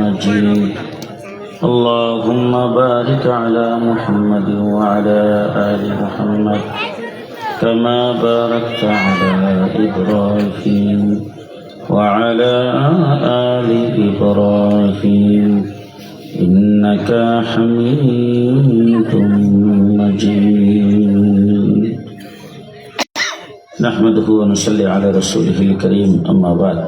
مجيد اللهم بارك على محمد وعلى آل محمد كما باركت على إبراهيم وعلى آل إبراهيم إنك حميد مجيد نحمده ونصلي على رسوله الكريم أما بعد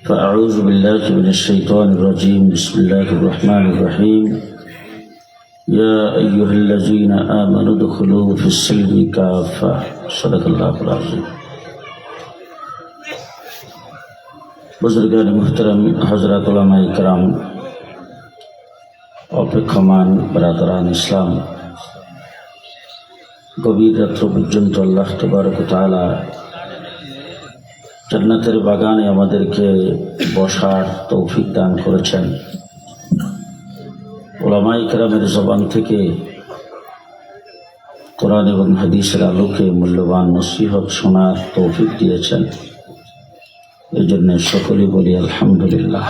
فأعوذ بالله من الشيطان الرجيم بسم الله الرحمن الرحيم يا أيها الذين آمنوا ادخلوا في السلم كافة صدق الله العظيم बुजुर्गान मुहतरम हजरत उलमा इकराम अपेक्षमान बरादरान इस्लाम गभीर रात्र पर्यন্ত আল্লাহ তাবারক তাআলা জান্নাতের বাগানে আমাদেরকে বসার তৌফিক দান করেছেন। উলামা ইকরামের জবান থেকে কোরআন এবং হাদিসের আলোকে মূল্যবান নসিহত শোনার তৌফিক দিয়েছেন। এই জন্য সকলেই বলি আলহামদুলিল্লাহ।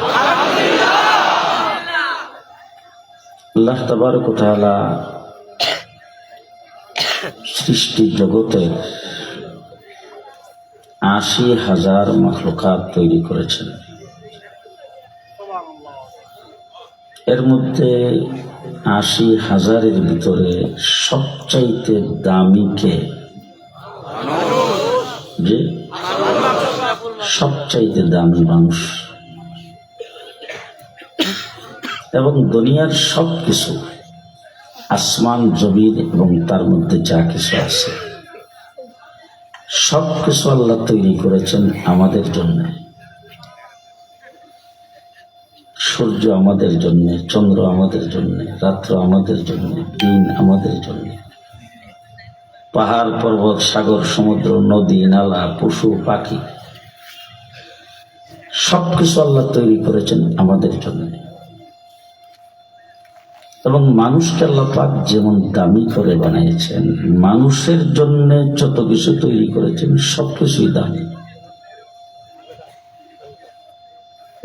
আল্লাহ তাবারক তাআলা সৃষ্টি জগতে ৮০,০০০ মাখলুকাত তৈরি করেছেন। এর মধ্যে ৮০,০০০-এর ভিতরে সবচাইতে দামি কে? যে সবচাইতে দামি মানুষ। এবং দুনিয়ার সব কিছু, আসমান জমিন এবং তার মধ্যে যা কিছু আছে সব কিছু আল্লাহ তৈরি করেছেন আমাদের জন্য। সূর্য আমাদের জন্য, চন্দ্র আমাদের জন্য, রাত্র আমাদের জন্য, দিন আমাদের জন্য, পাহাড় পর্বত সাগর সমুদ্র নদী নালা পশু পাখি সবকিছু আল্লাহ তৈরি করেছেন আমাদের জন্য। এবং মানুষকে আল্লাহ পাক যেমন দামি করে বানিয়েছেন, মানুষের জন্য যত কিছু তৈরি করেছেন সবকিছুই দামি।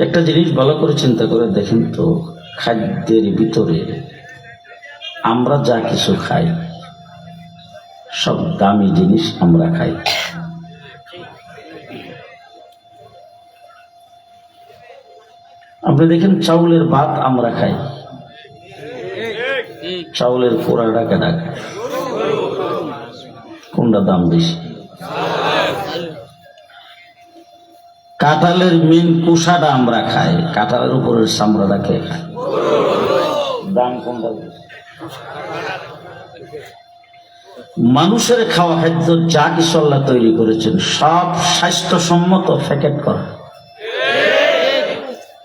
একটা জিনিস ভালো করে চিন্তা করে দেখেন তো, খাদ্যের ভিতরে আমরা যা কিছু খাই সব দামি জিনিস আমরা খাই। আপনি দেখেন চাউলের ভাত আমরা খাই, চাউলের পোড়াটা কেনা খায়, কোনটা দাম বেশি? কাঁঠালের মেন কুসাটা আমরা খাই, কাঁঠালের উপরের চামড়াটা কে খায়? দাম কোনটা বেশি? মানুষের খাওয়া খাদ্য যা কিছু আল্লাহ তৈরি করেছেন সব স্বাস্থ্যসম্মত প্যাকেট করা,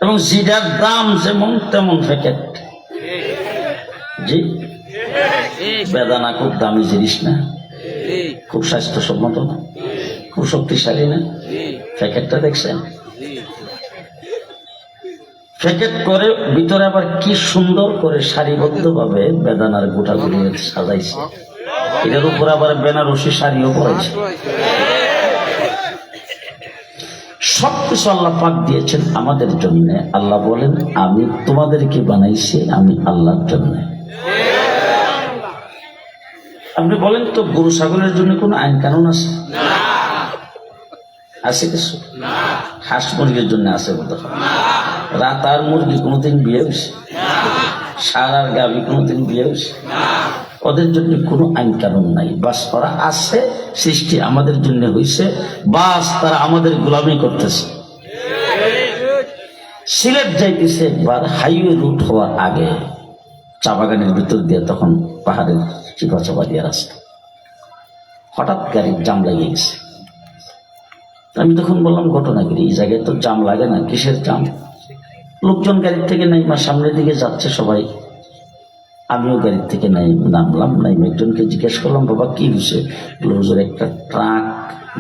এবং জিরার দাম যেমন তেমন প্যাকেট। জি, বেদানা খুব দামি জিনিস না? খুব স্বাস্থ্যসম্মত না? খুব শক্তিশালী না? প্যাকেটটা দেখছেন? প্যাকেট করে ভিতরে আবার কি সুন্দর করে সারিবদ্ধ ভাবে বেদানার গোটাগুলি সাজাইছে, এটার উপর আবার বেনারসি শাড়িও পরাইছে। সবকিছু আল্লাহ পাক দিয়েছেন আমাদের জন্য। আল্লাহ বলেন, আমি তোমাদেরকে বানাইছি আমি আল্লাহর জন্য। আপনি বলেন তো, গরু ছাগলের জন্য কোন আইন কানুন আছে? আছে কিছু? হাঁস মুরগির জন্য আছে বলতে হবে? রাত আর মুরগি কোনোদিন বিয়ে হয়েছে? ষাঁড় আর গাভী কোনোদিন বিয়ে হয়েছে? ওদের জন্য কোনো আইন কানুন নাই। বাস ওরা আছে, সৃষ্টি আমাদের জন্য হয়েছে, বাস তারা আমাদের গোলামি করতেছে। সিলেট যাইতেছে একবার হাইওয়ে রুট হওয়ার আগে, চা বাগানের ভিতর দিয়ে, তখন পাহাড়ের চিপা চাপা দিয়ে রাস্তা, হঠাৎ গাড়ির জাম লাগিয়ে গেছে। আমি তখন বললাম, ঘটনা কি? এই জায়গায় তো জাম লাগে না, কিসের জাম? লোকজন গাড়ির থেকে নাইমা সামনের দিকে যাচ্ছে সবাই, আমিও গাড়ির থেকে নামলাম। একজনকে জিজ্ঞেস করলাম, বাবা কি হয়েছে? হুজুর, একটা ট্রাক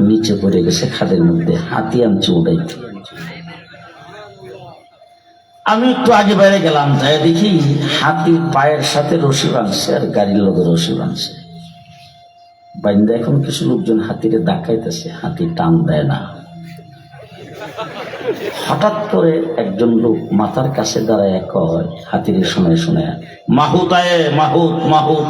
নিচে পড়ে গেছে খাদের মধ্যে, হাতি আনছে ওটাইতে। আমি একটু আগে বাইরে গেলাম, যাই দেখি হাতির পায়ের সাথে রশি বাঁধছে আর গাড়ির লোকের রশি বাঁধছে। বাইন্দা এখন কিছু লোকজন হাতিরে ধাক্কাইতেছে, হাতি টান দেয় না। হঠাৎ করে একজন লোক মাথার কাছে দাঁড়ায় কয়, হাতিরে শুনে শুনে, মাহুত আয়ে মাহুত মাহুত।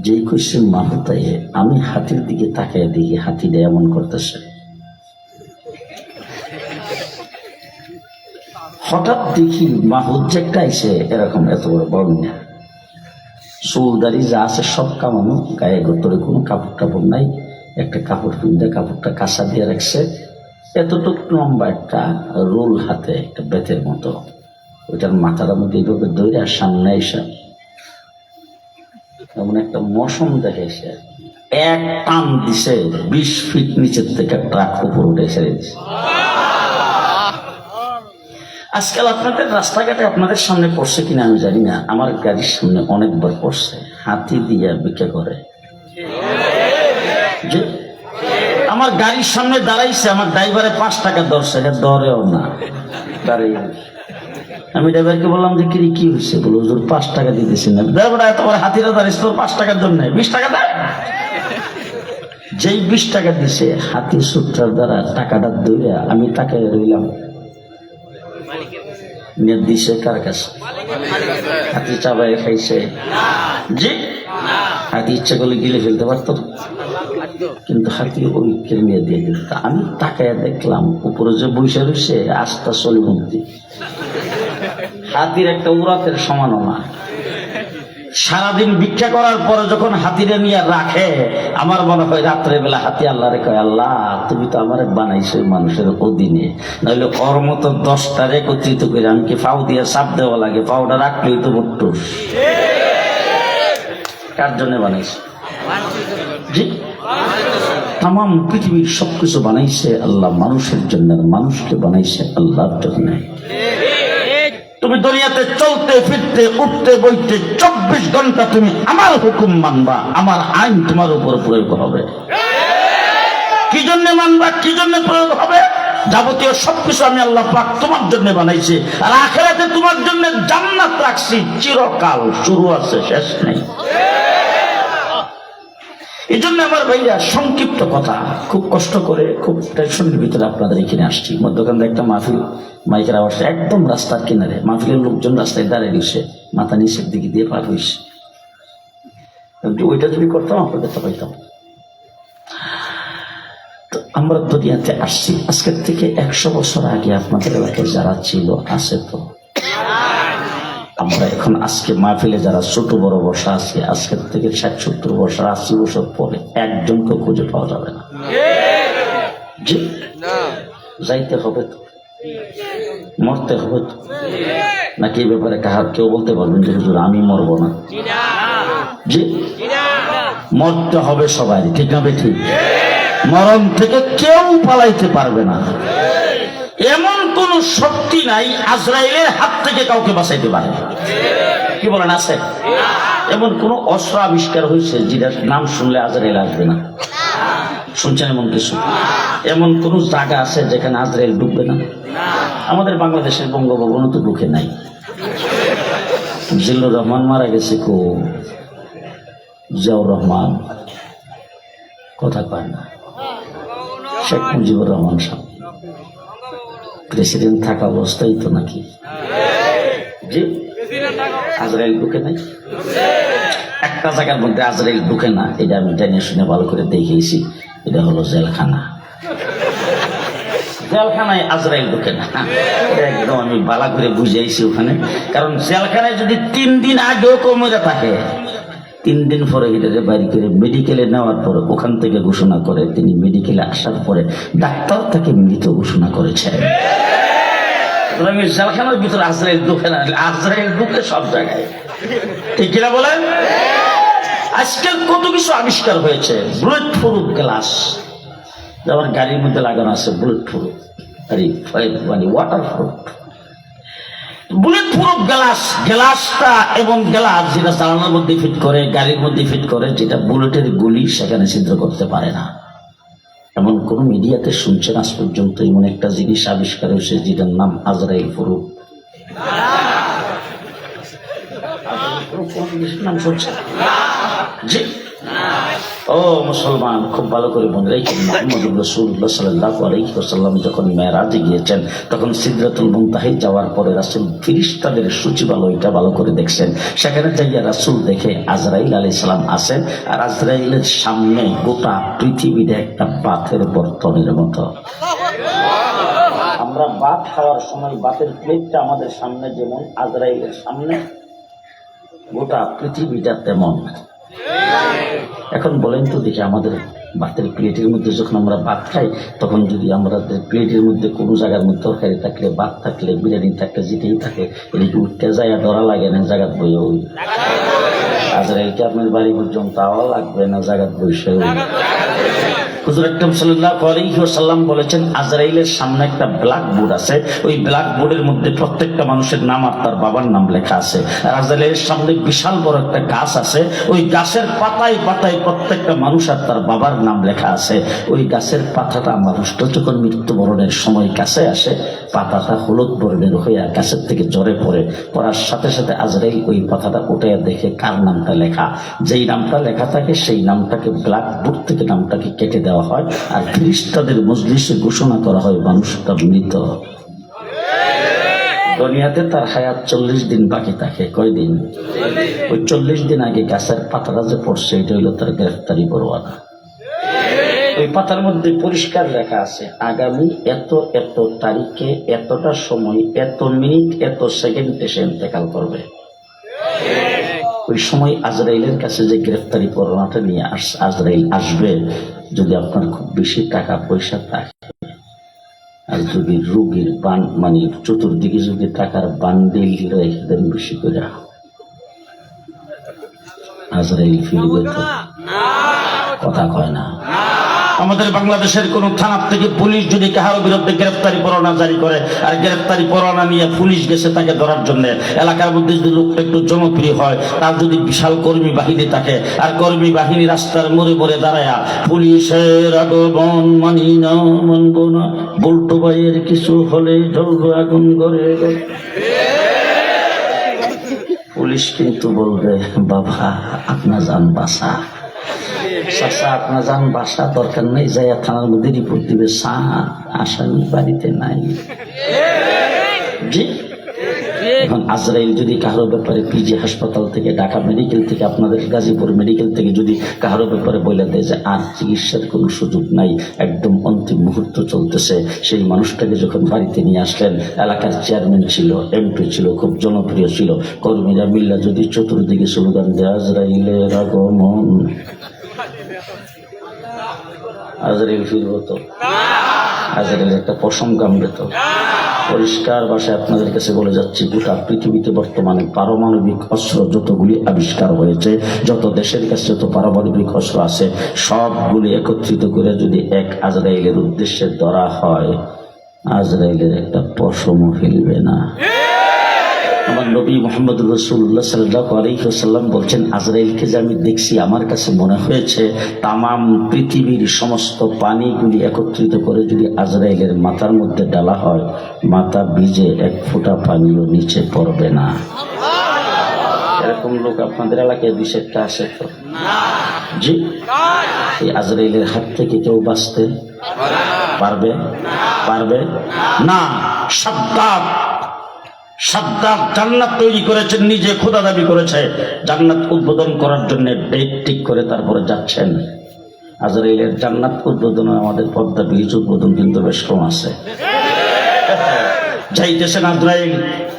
যেই কোশ্চেন মাহুত আয়ে, আমি হাতির দিকে তাকায় দেখি হাতিটা এমন করতেছে। হঠাৎ দেখি মাহুত যে একটা আইসে, এরকম এত বড় বড় না, চুলদারি যা আছে সব কামানো, গায়ে গোতরে কোনো কাপড় টাপড় নাই, একটা কাপড় পিন্ধে কাপড়টা কাঁচা দিয়ে রাখছে, এতটুকু লম্বা একটা রোল হাতে, একটা বেতের মতো, ওইটার মাথার মধ্যে এইভাবে দৌড়ে আর সামনে এসে এমন একটা মৌসুম দেখাইছে, এক টান দিছে 20 ফিট নিচের থেকে ট্রাক উপর উঠে ছেড়ে দিছে। আজকাল আপনাদের রাস্তাঘাটে আপনাদের সামনে পড়ছে কিনা আমি জানি না, আমার গাড়ির সামনে অনেকবার পড়ছে, হাতি দিয়া ভিক্ষা করে। যে আমার গাড়ির সামনে দাঁড়াইছে, আমার ড্রাইভারে 5 টাকা ধরছে, ধরেও না, দাঁড়িয়ে। আমি ড্রাইভারকে বললাম যে কি হয়েছে, বলো হুজুর 5 টাকা দিতেছি না। ড্রাইভার এত বড় হাতিরা দাঁড়িয়েছে, তোর 5 টাকার জন্য 20 টাকা দেয়। যেই 20 টাকা দিছে, হাতি সূত্রার দ্বারা টাকাটা দৌড়ে আমি তাকে রইলাম, দিছে কার কাছে? হাতি চাবাই খাইছে? জি, হাতি ইচ্ছা করলে গিলে ফেলতে পারতো, কিন্তু হাতি ওই নিয়ে দিয়ে দিল। আমি তাকায় দেখলাম উপরে যে বৈশা রয়েছে আস্থা চলিমন্ত্রী, হাতির একটা উড়াতের সমানও না। সারাদিন ভিক্ষা করার পরে যখন হাতিরে নিয়ে রাখে, আমার মনে হয় রাত্রে বেলা হাতি আল্লাহ রে কয়, আল্লাহ তুমি তো আমার বানাইছো মানুষের অধীনে, নইলে ওর মতো 10টার একত্রিত করে আমি কি পাও দিয়ে চাপ দেওয়া লাগে? পাউডা রাখলেই তো বট্টুস। কার জন্য বানাইছে? জি, তাম পৃথিবীর সবকিছু বানাইছে আল্লাহ মানুষের জন্য, মানুষকে বানাইছে আল্লাহর জন্য। তুমি দুনিয়াতে চলতে ফিরতে উঠতে বইতে 24 ঘন্টা তুমি আমার হুকুম মানবা, আমার আইন তোমার উপর প্রয়োগ হবে। কি জন্য মানবা, কি জন্য প্রয়োগ হবে? যাবতীয় সবকিছু আমি আল্লাহ পাক তোমার জন্য বানাইছি, আর আখিরাতে তোমার জন্য জান্নাত রাখছি, চিরকাল, শুরু আছে শেষ নেই। এই জন্য আমার ভাইরা সংক্ষিপ্ত কথা, খুব কষ্ট করে, খুব টেনশনের ভিতরে আপনাদের এখানে আসছি। মধ্যখানে একটা মাহফিল, মাইকের আওয়াজ, একদম রাস্তার কিনারে মাহফিলের লোকজন রাস্তায় দাঁড়িয়ে দিচ্ছে, মাথা নিচের দিকে দিয়ে পার হইছে। ওইটা যদি করতাম আপনাদের তো পাইতাম। তো আমরা দুনিয়াতে আসছি আজকের থেকে 100 বছর আগে আপনাদের এলাকায় যারা ছিল আছে তো, আমরা এখন আজকে মাহফিলে যারা ছোট বড় বসা আছে, আজকের থেকে 60-70 বছর 80 বছর পরে একজনকে খুঁজে পাওয়া যাবে না। জি, যাইতে হবে তো, মরতে হবে তো, নাকি এই ব্যাপারে কেউ বলতে পারবেন যে হুজুর আমি মরবো না? জি, মরতে হবে সবাই, ঠিক না? ঠিক, মরণ থেকে কেউ পালাইতে পারবে না। এমন কোন শক্তি নাই আজরাইলের হাত থেকে কাউকে বাঁচাইতে পারে। কি বলেন, আছে? এমন কোন অস্ত্র আবিষ্কার হয়েছে যেটার নাম শুনলে আজরাইল আসবে না? শুনছেন এমন কিছু? এমন কোন জায়গা আছে যেখানে আজরাইল ঢুকবে না? আমাদের বাংলাদেশের বঙ্গভবনে তো ঢুকে নাই। জিল্লুর রহমান মারা গেছে, জিয়াউর রহমান কথা কয় না, শেখ মুজিবুর রহমান সাহেব প্রেসিডেন্ট থাকা অবস্থায় তো নাকি জি আজরাইল ঢুকে নাই। একটা জায়গার মধ্যে আজরাইল ঢুকে না, এটা আমি জেনে শুনে ভালো করে দেখিয়েছি, এটা হলো জেলখানা। জেলখানায় আজরাইল ঢুকে না, একদম আমি বালা করে বুঝাইছি ওখানে। কারণ জেলখানায় যদি 3 দিন আগেও কমে থাকে, 3 দিন পরে এটাকে বাইরে করে মেডিকেলে নেওয়ার পরে ওখান থেকে ঘোষণা করে, তিনি মেডিকেলে আসার পরে ডাক্তার তাকে মৃত ঘোষণা করেছে। জেলখানার ভিতরে আজরাইল ঢুকে না, আজরাইল ঢুকে সব জায়গায়, ঠিক কিনা বলেন? আজকাল কত কিছু আবিষ্কার হয়েছে, বুলেট প্রুফ গ্লাস, আমার গাড়ির মধ্যে লাগানো আছে বুলেট প্রুফ, মানে water proof bullet proof glass. গ্লাসটা এবং গ্লাস যেটা জানালার মধ্যে ফিট করে, গাড়ির মধ্যে ফিট করে, যেটা বুলেটের গুলি সেখানে ছিদ্র করতে পারে না। এমন কোন মিডিয়াতে শুনছেন আজ পর্যন্ত এমন একটা জিনিস আবিষ্কার হয়েছে যেটার নাম আজরাইল প্রুফ? নাম শুনছেন? জি, ও মুসলমান, খুব ভালো করে মনে রাখেন, মুহাম্মদুর রাসূলুল্লাহ সাল্লাল্লাহু আলাইহি ওয়াসাল্লাম যখন মেরাজে গিয়েছেন তখন সিদরাতুল মুনতাহায় যাওয়ার পরে রাসূল ফেরেশতাদের সূচিবালয়টা ভালো করে দেখছেন। সেখানে যাইয়া রাসূল দেখে আজরাইল আলাইহিস সালাম আছেন, আর আজরাইলের সামনে গোটা পৃথিবীর একটা পাথের বর্তনের মতো। আমরা ভাত খাওয়ার সময় ভাতের প্লেটটা আমাদের সামনে যেমন, আজরাইলের সামনে গোটা পৃথিবীটা তেমন। এখন বলেন তো দেখি, আমাদের ভাতের প্লেটের মধ্যে যখন আমরা ভাত খাই, তখন যদি আমাদের প্লেটের মধ্যে কোনো জায়গার মধ্যে তরকারি থাকলে, ভাত থাকলে, বিরিয়ানি থাকলে, যেটাই থাকে, এদিকে উঠতে যায় ধরা লাগে না জায়গা বইয়ে ওই আজরাইলকে আপনার বাড়ি পর্যন্ত আওয়া লাগবে না জায়গা বসে। হুজুর আকরাম সাল্লাল্লাহু আলাইহি ওয়াসাল্লাম বলেছেন আজরাইলের সামনে একটা ব্ল্যাক বোর্ড আছে, ওই ব্ল্যাক বোর্ডের মধ্যে প্রত্যেকটা মানুষের নাম আর তার বাবার নাম লেখা আছে। আর আজরাইলের সামনে বিশাল বড় একটা গাছ আছে, ওই গাছের পাতায় পাতায় প্রত্যেকটা মানুষ আর তার বাবার নাম লেখা আছে। ওই গাছের পাতাটা মানুষটা যখন মৃত্যুবরণের সময় কাছে আসে, পাতাটা হলুদ বর্ণের হইয়া গাছের থেকে ঝরে পড়ে, পড়ার সাথে সাথে আজরাইল ওই পাতাটা উঠাইয়া দেখে কার নামটা লেখা। যেই নামটা লেখা থাকে সেই নামটাকে ব্ল্যাক বোর্ড থেকে নামটাকে কেটে দেওয়া হয়, আর ফেরেশতাদের মজলিসে ঘোষণা করা হয় মানুষটা মৃত। দুনিয়াতে তার হায়াত 40 দিন বাকি থাকে। কয়দিন? ওই 40 দিন আগে গাছের পাতাটা যে পড়ছে, এটা হইল তার গ্রেফতারি পরোয়ানা। ওই পাতার মধ্যে পরিষ্কার লেখা আছে আগামী এত এত তারিখে এতটা সময় এত মিনিট এত সেকেন্ডে সে ইন্তেকাল করবে। ওই সময় আজরাইলের কাছে যে গ্রেফতারি পরোয়ানাটা নিয়ে আজরাইল আসবে, যদি আপনার খুব বেশি টাকা পয়সা থাকে, আর যদি রোগীর মানে চতুর্দিকে যদি টাকার বান্ডিল রেখে দেন বেশি করে, আজরাইল ফিরবে তো? কথা কয় না। আমাদের বাংলাদেশের কোন থানা থেকে পুলিশ যদি কারোর বিরুদ্ধে গ্রেফতারি পরোয়ানা জারি করে, আর গ্রেফতারি পরোয়ানা নিয়ে পুলিশ গেছে তাকে ধরার জন্য, এলাকার মধ্যে যদি লোকটা একটু জনপ্রিয় হয়, তার যদি বিশাল কর্মী বাহিনী থাকে, আর কর্মী বাহিনী রাস্তার মোড়ে মোড়ে দাঁড়ায়া পুলিশের আগমন মানি না, মানব না, বল্টু ভাইয়ের কিছু হলে জ্বলবে আগুন করে, পুলিশ কিন্তু বলবে বাবা আপনার যান বাসা, চাচা আপনার যান বাসা, দরকার নেই, যাইয়া থানার মধ্যে রিপোর্ট দিবে স্যার আসামি বাড়িতে নাই। জি, এখন আজরাইল যদি কারো ব্যাপারে পিজি হাসপাতাল থেকে, ঢাকা মেডিকেল থেকে, আপনাদের গাজীপুর মেডিকেল থেকে যদি কারো ব্যাপারে বলে দেয় যে আর চিকিৎসার কোনো সুযোগ নাই, একদম অন্তিম মুহূর্ত চলতেছে, সেই মানুষটাকে যখন বাড়িতে নিয়ে আসলেন, এলাকার চেয়ারম্যান ছিল, এমপি ছিল, খুব জনপ্রিয় ছিল, কর্মীরা মিল্লা যদি চতুর্দিকে স্লোগান দেয় আজরাইলের আগমন, আজরাইল ফিরব তো? আজরাইল একটা পশম কামড়ে তো? পরিষ্কার ভাষায় আপনাদের কাছে বলে যাচ্ছি, গোটা পৃথিবীতে বর্তমানে পারমাণবিক অস্ত্র যতগুলি আবিষ্কার হয়েছে, যত দেশের কাছে যত পারমাণবিক অস্ত্র আছে, সবগুলি একত্রিত করে যদি এক আজরাইলের উদ্দেশ্যে ধরা হয়, আজরাইলের একটা পশমও হিলবে না। আমার নবী মুহাম্মদুর রাসূলুল্লাহ সাল্লাল্লাহু আলাইহি ওয়াসাল্লাম বলছেন, আজরাইলকে যে আমি দেখছি, আমার কাছে মনে হয়েছে তামাম পৃথিবীর সমস্ত পানিগুলি একত্রিত করে যদি আজরাইলের মাথার মধ্যে ডালা হয়, মাথা ভিজে এক ফোঁটা পানিও নিচে পড়বে না। এরকম লোক আপনাদের এলাকায় 2-1টা আছে তো? জি, এই আজরাইলের হাত থেকে কেউ বাঁচতে পারবে? পারবে না। সাদ্দাত জান্নাত তৈরি করেছেন, নিজে খোদা দাবি করেছে, জান্নাত উদ্বোধন করার জন্য ডেট ঠিক করে তারপরে যাচ্ছেন। আজরাইলের জান্নাত উদ্বোধন, আমাদের পদ্মা ব্রিজ উদ্বোধন কিন্তু বেশ কম আছে। যাইতেছেন আজরাইল,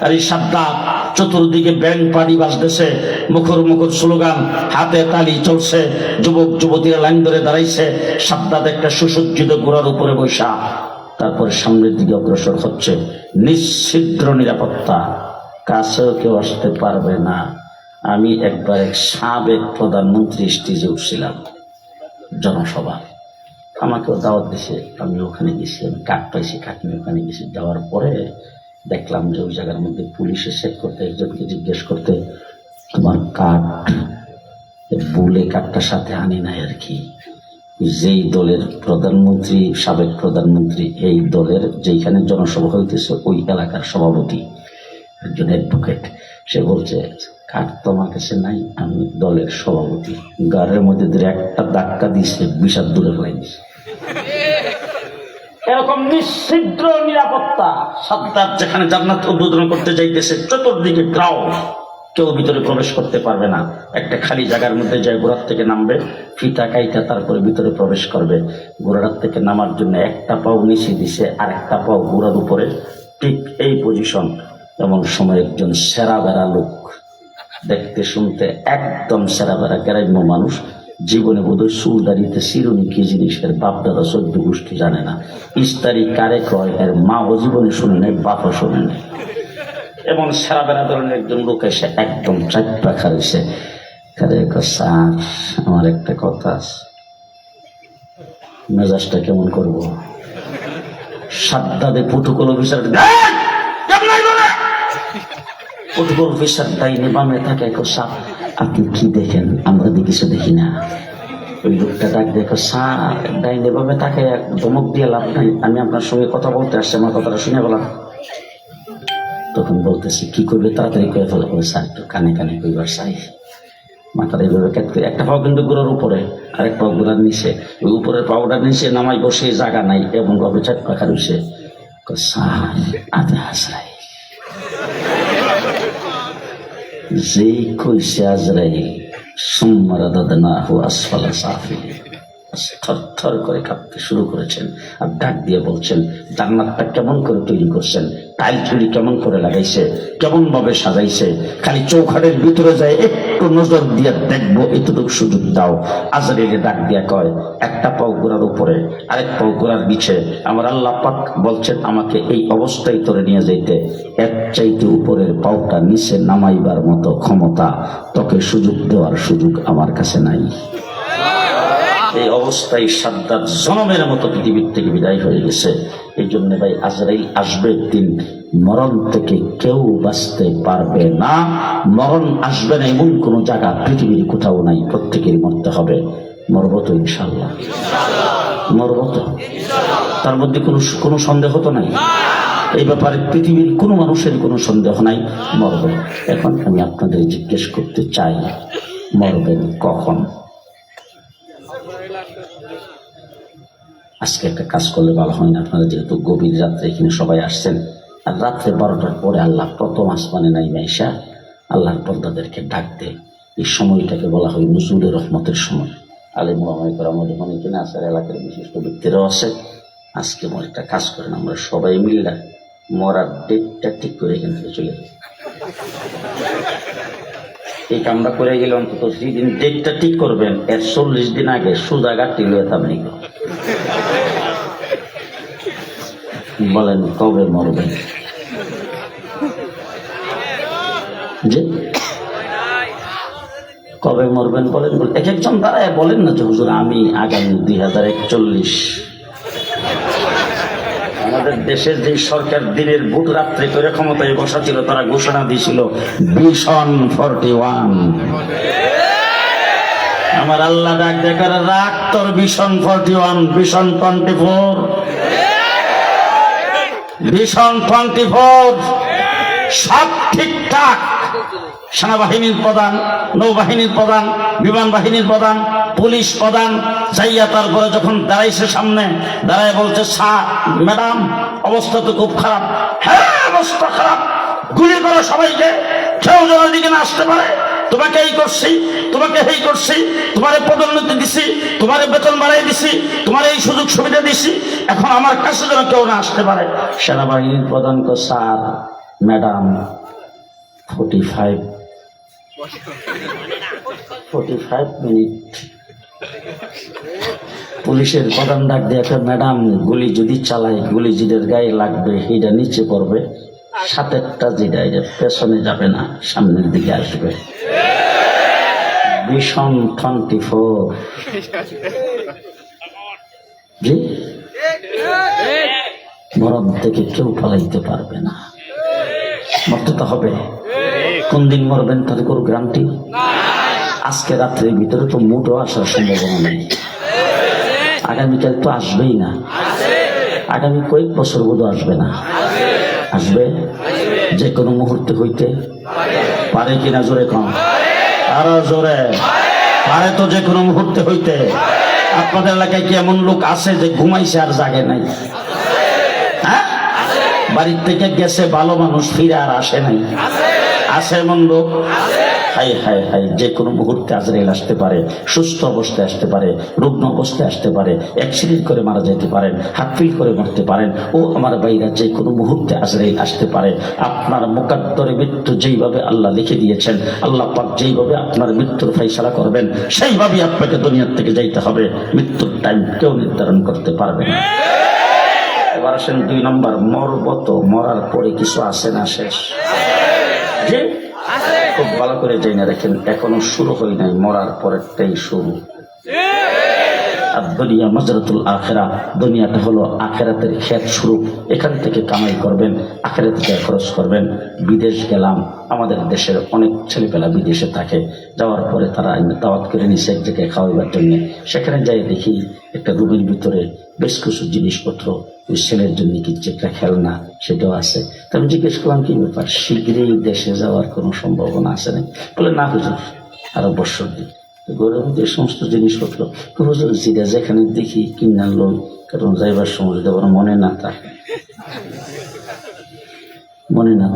আর এই সাদ্দাত, চতুর্দিকে ব্যান্ড পার্টি বাজতেছে, মুখর মুখর স্লোগান, হাতে তালি চলছে, যুবক যুবতীরা লাইন ধরে দাঁড়াইছে, সাদ্দাত একটা সুসজ্জিত ঘোড়ার উপরে বৈশা, তারপরে সামনের দিকে অগ্রসর হচ্ছে, নিশ্ছিদ্র নিরাপত্তা, কাছেও কেউ আসতে পারবে না। আমি একবার এক সাবেক প্রধানমন্ত্রী স্টেজে উঠছিলাম, জনসভা, আমাকেও দাওয়াত দিছে, আমি ওখানে গেছি, আমি কাঠ পাইছি, কাকিনি ওখানে গেছি। যাওয়ার পরে দেখলাম যে ওই জায়গার মধ্যে পুলিশে চেক করতে, একজনকে জিজ্ঞেস করতে, তোমার কাঠ বলে কাঠটার সাথে আনি নাই আর কি। যেই দলের প্রধানমন্ত্রী, সাবেক প্রধানমন্ত্রী, এই দলের যেখানে জনসভা হইতেছে ওই এলাকার সভাপতি, একজন অ্যাডভোকেট, সে বলছে কাঠ তো আমার কাছে নাই, আমি দলের সভাপতি। গাড়ির মধ্যে ধরে একটা ধাক্কা দিয়েছে, বিষাদ দূরে ফেলাই দিছে। এরকম নিশ্চিদ্র নিরাপত্তা। সাদ্দাত যেখানে জান্নাত উদ্বোধন করতে যাইতেছে, চতুর্দিকে গ্রাও, কেউ ভিতরে প্রবেশ করতে পারবে না। একটা খালি জায়গার মধ্যে যায় ঘোড়ার থেকে নামবে, ফিতা কাইটা তারপরে ভিতরে প্রবেশ করবে। ঘোড়ার থেকে নামার জন্য একটা পাও নিচে দিছে, আর একটা পাও ঘোড়ার উপরে, ঠিক এই পজিশন। এমন সময় একজন সেরা বেড়া লোক, দেখতে শুনতে একদম সেরা বেড়া গ্রাম্য মানুষ, জীবনে বোধহয় চুল দাঁড়িয়েতে চিরুনি কি জিনিসের বাপ দাদা 14 গোষ্ঠী জানে না, ইস্তারি কারে কয় এর মাও জীবনে শুনে নেই, বাপও শুনে নেই। এবং সেরা বেড়া ধরনের একজন লোক এসে একদম চাপা খারিছে, স্যার আমার একটা কথা আছে। মেজাজটা কেমন করবো? সাদ্দাদে প্রোটোকল অফিসার, প্রোটোকল অফিসার ডাইনে বামে থাকে, স্যার আপনি কি দেখেন? আমরা কিছু দেখি না। ওই লোকটা ডাক দেখো, স্যার ডাইনে বামে তাকে ধমক দিয়ে লাভ নাই, আমি আপনার সঙ্গে কথা বলতে আসছি, আমার কথাটা শুনে বললাম। তখন বলতেছি কি করবে, তাড়াতাড়ি করে ফেলা করে, স্যার একটু কানে কানে কইবার চাই। মাথার এইভাবে একটা পাও কিন্তু গোড়ার উপরে, আরেক পাও গোড়ার নিচে, ওই উপরের পাউডার নিচে নামাই বসে জায়গা নাই, এবং ভাবে চাপ পাখা রয়েছে। স্যার আদে হাজরাই যেই কইছে আজরাই সুম্মারা দাদনা হু আসফালা সাফিলি, থরথর করে কাঁপতে শুরু করেছেন। আর ডাক দিয়ে বলছেন, জান্নাতটা কেমন করে তৈরি করছেন, টাইলগুলি কেমন করে লাগাইছে, কেমন ভাবে সাজাইছে, খালি চৌখাটের ভিতরে যায় একটু নজর দিয়ে দেখবো, এতটুকু সুযোগ দাও। আজরাইলে ডাক দিয়া কয়, একটা পাও গোড়ার উপরে, আরেক পাও গোড়ার নিচে, আমার আল্লাহ পাক বলছেন আমাকে এই অবস্থায় তোরে নিয়ে যাইতে, এক চাইতে উপরের পাওটা নিচে নামাইবার মতো ক্ষমতা তোকে সুযোগ দেওয়ার সুযোগ আমার কাছে নাই। এই অবস্থায় সাদ্দাত জনমের মতো পৃথিবীর থেকে বিদায় হয়ে গেছে। এই জন্য ভাই আজরাইল আসবে একদিন, মরণ থেকে কেউ বাঁচতে পারবে না। মরণ আসবে না এমন কোন জায়গা পৃথিবীর কোথাও নাই, প্রত্যেকেরই মরতে হবে। মরব তো ইনশাল্লাহ, মরব তো, তার মধ্যে কোনো সন্দেহ তো নাই। এই ব্যাপারে পৃথিবীর কোনো মানুষের কোনো সন্দেহ নাই, মরব। এখন আমি আপনাদের জিজ্ঞেস করতে চাই, মরবেন কখন? আজকে একটা কাজ করলে ভালো হয় না? আপনারা যেহেতু গভীর রাত্রে এখানে সবাই আসছেন, আর রাত্রে 12টার পরে আল্লাহ প্রথম আসমানে নাই মাইশা আল্লাহর বন্দাদেরকে ডাক দেয়। এই সময়টাকে বলা হয় নুজুলের রহমতের সময়। আলিম ওলামায়ে কেরাম যখন এখানে আসার এলাকার বিশিষ্ট ব্যক্তিরাও আছে, আজকে আমার একটা কাজ করেন, আমরা সবাই মিললে মরার ডেটটা ঠিক করে এখান থেকে চলে যাই। এই কামটা করে গেলে অন্তত যেদিন ডেটটা ঠিক করবেন এর 40 দিন আগে সোজা গাড়ি লয়ে থামনি, বলেন কবে মরবেন? যে কবে মরবেন বলেন, এক একজন দাঁড়ায় বলেন না যে হুজুর আমি আগামী 2041। আমাদের দেশের যে সরকার দিনের ভোট রাত্রে করে ক্ষমতায় বসা ছিল, তারা ঘোষণা দিয়েছিল ভিশন 41। আমার আল্লাহ ডাক দেখার রাখ তোর ভিশন 41, ভিশন 24, ভিশন 24 সব ঠিকঠাক। সেনাবাহিনীর প্রধান, নৌবাহিনীর প্রধান, বিমান বাহিনীর প্রধান, পুলিশ প্রধান যাইয়া তারপরে যখন দাঁড়াইছে সামনে, দাঁড়ায় বলছে, স্যার ম্যাডাম অবস্থা তো খুব খারাপ। হ্যাঁ অবস্থা খারাপ, গুলি করো সবাইকে, কেউ যেন দিকে না আসতে পারে। তোমাকে এই করছি, তোমাকে এই করছি, তোমার পদোন্নতি দিছি, তোমার বেতন বাড়াই দিছি, তোমার এই সুযোগ সুবিধা দিছি, এখন আমার কাছে যেন কেউ না আসতে পারে। সেনাবাহিনীর প্রধান কো, স্যার ম্যাডাম 45 মিনিট। পুলিশের প্রধান ডাক দিয়ে, ম্যাডাম গুলি যদি চালাই, গুলি যেটার গায়ে লাগবে এটা নিচে পড়বে, সাথেরটা যেটা এটা পেছনে যাবে না, সামনের দিকে আসবে। ভিশন 24। জি, মরণ থেকে কেউ পালাইতে পারবে না, মরতে তো হবে। কোন দিন মরবেন তার কোনো গ্যারান্টি? আজকে রাত্রের ভিতরে তো মুঠো আসার সম্ভাবনা নেই, আগামীকাল তো আসবেই না, আগামী কয়েক বছর বোধ আসবে না। আসবে, যে কোনো মুহূর্তে হইতে পারে কিনা? জোরে কম, আরো জোরে। পারে তো যে কোনো মুহূর্তে হইতে। আপনাদের এলাকায় কি এমন লোক আছে যে ঘুমাইছে আর জাগে নাই? হ্যাঁ, বাড়ির থেকে গেছে ভালো মানুষ, ফিরে আর আসে নাই? আছে এমন লোক? হাই হাই হাই, যে কোনো মুহূর্তে আজরাইল আসতে পারে, সুস্থ অবস্থায় আসতে পারে, রুগ্ন অবস্থায় আসতে পারে, অ্যাক্সিডেন্ট করে মারা যেতে পারেন, হাতফিল করে মরতে পারেন। ও আমার ভাইরা, যে কোনো মুহূর্তে আজরাইল আসতে পারে। আপনার মুকাদ্দরে মৃত্যু যেইভাবে আল্লাহ লিখে দিয়েছেন, আল্লাহ পাক যেইভাবে আপনার মৃত্যুর ফয়সালা করবেন, সেইভাবেই আপনাকে দুনিয়ার থেকে যাইতে হবে। মৃত্যুর টাইম কেউ নির্ধারণ করতে পারবে না। এবার আসেন 2 নম্বর, মরব তো, মরার পরে কিছু আছে না শেষ? জি, খুব ভালো করে জেনে রাখেন, এখনো শুরু হয় নাই, মরার পরেরটাই শুরু। আর দুনিয়া মাজরাতুল আখিরা, দুনিয়াটা হলো আখিরাতের ক্ষেত শুরু। এখান থেকে কামাই করবেন, আখিরাতে যায় খরচ করবেন। বিদেশ গেলাম, আমাদের দেশের অনেক ছেলেপেলা বিদেশে থাকে, যাওয়ার পরে তারা দাওয়াত করে নিছে এক জায়গায় খাওয়াবার জন্য। সেখানে যাই দেখি একটা রুমের ভিতরে বেশ কিছু জিনিসপত্র, ওই ছেলের জন্য কিছু একটা খেলনা, সেটাও আছে। তো আমি জিজ্ঞেস করলাম, কি ব্যাপার, শীঘ্রই দেশে যাওয়ার কোনো সম্ভাবনা আছে না? বলে, না হুজুর, আরো বছর দিন। গৌরবদের সমস্ত জিনিসপত্র হুজুর যেটা যেখানে দেখি কিনা লোক, কারণ যাইবার সময় যদি আবার মনে না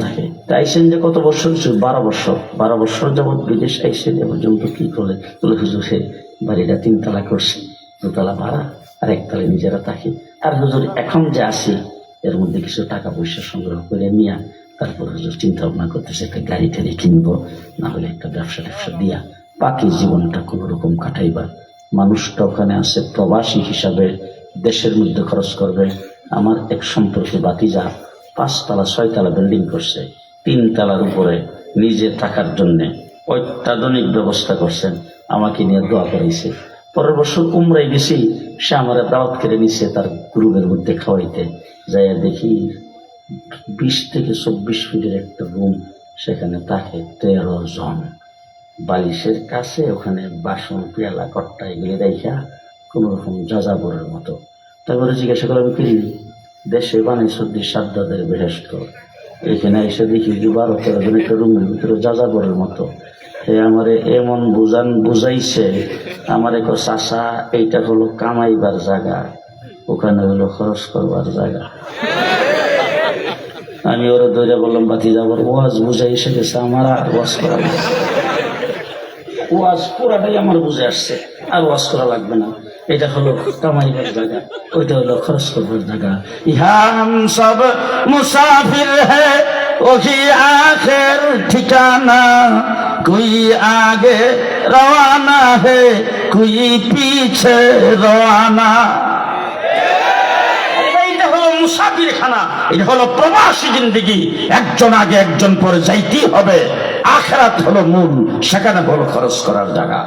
থাকে, আইসেন যে কত বছর? 12 বছর যাবৎ বিদেশ আইসেন, এ পর্যন্ত কি করে? বলে, হুজুর হে, বাড়িটা 3 তলা করছে, 2 তলা ভাড়া আর 1 তলায় নিজেরা থাকি। আর হুজুর এখন যে আসি, এর মধ্যে কিছু টাকা পয়সা সংগ্রহ করে নিয়ে তারপর হুজুর চিন্তা ভাবনা করতেছে একটা গাড়ি টাড়ি কিনবো, না হলে একটা ব্যবসা দিয়া বাকি জীবনটা কোন রকম কাটাইবার। মানুষটা ওখানে আছে প্রবাসী হিসাবে, দেশের মধ্যে খরচ করবে। আমার এক সম্পর্কে বাতিজা 5 তলা 6 তলা বিল্ডিং করছে, 3 তলার উপরে নিজে থাকার জন্য অত্যাধুনিক ব্যবস্থা করছেন, আমাকে নিয়ে দোয়া করাইছে। পরের বছর উমরায় গেছি, সে আমার দাওয়াত করে নিছে তার গ্রুপের মধ্যে খাওয়াইতে। যাইয়া দেখি 20 থেকে 24 ফিটের একটা রুম, সেখানে থাকে 13 জন। বালিশের কাছে ওখানে বাসন পেয়ালা কট্টা এগুলি দেখা কোন রকম যাযাবরের মতো। তারপরে জিজ্ঞাসা করলাম, কি দেশে বানাইছ সাদ্দাদের বেহেশত, এখানে এসে দেখি 12-13 জন একটা রুমের ভিতরে যাযাবরের মতো। হে আমারে এমন বুঝাইছে, আমার এক চাষা, এইটা হলো কামাইবার জায়গা, ওখানে হলো খরচ করবার জায়গা। আমি ওরা ধরে বললাম, বাতি যাবার ওয়াজ বুঝাই এসে গেছে, আমার আর ওয়াজ করা ওয়াজ পুরাটাই আমার বুঝে আসছে, আর ওয়াজ করা লাগবে না। এটা হলো কামাইবার জায়গা, ওইটা হলো খরচ করবার জায়গা। ইহা হাম সব মুসাফির হ্যায়, ওহি আখের ঠিকানা, কোই আগে রওয়ানা হে, কোই পিছে রওয়ানা। এটা হলো মুসাফির খানা, এটা হলো প্রবাসী জিন্দেগি। একজন আগে একজন পরে যাইতেই হবে। আখিরাত হলো মূল, সেখানে হলো খরচ করার জায়গা।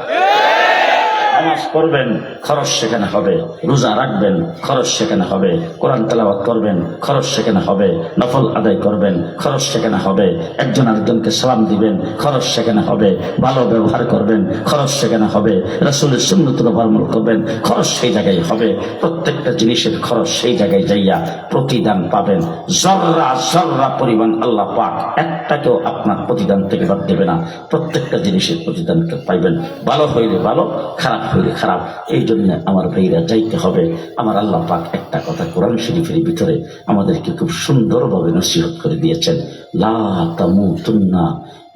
নামাজ পড়বেন, খরচ সেখানে হবে। রোজা রাখবেন, খরচ সেখানে হবে। কোরআন তেলাওয়াত করবেন, খরচ সেখানে হবে। নফল আদায় করবেন, খরচ সেখানে হবে। একজন আরেকজনকে সালাম দিবেন, খরচ সেখানে হবে। ভালো ব্যবহার করবেন, খরচ সেখানে হবে। রাসূলের সুন্নতুল আমল করবেন, খরচ সেই জায়গায় হবে। প্রত্যেকটা জিনিসের খরচ সেই জায়গায় যাইয়া প্রতিদান পাবেন। জর্রা জর্রা পরিমাণ আল্লাহ পাক একটাকেও আপনার প্রতিদান থেকে বাদ দেবে না। প্রত্যেকটা জিনিসের প্রতিদান পাইবেন। ভালো হইলে ভালো, খারাপ হইলে খারাপ। এই জন্য আমার ভাইরা যাইতে হবে। আমার আল্লাহ পাক একটা কথা কোরআন শরীফের ভিতরে আমাদেরকে খুব সুন্দরভাবে নসিহত করে দিয়েছেন, লা তামুতুন্না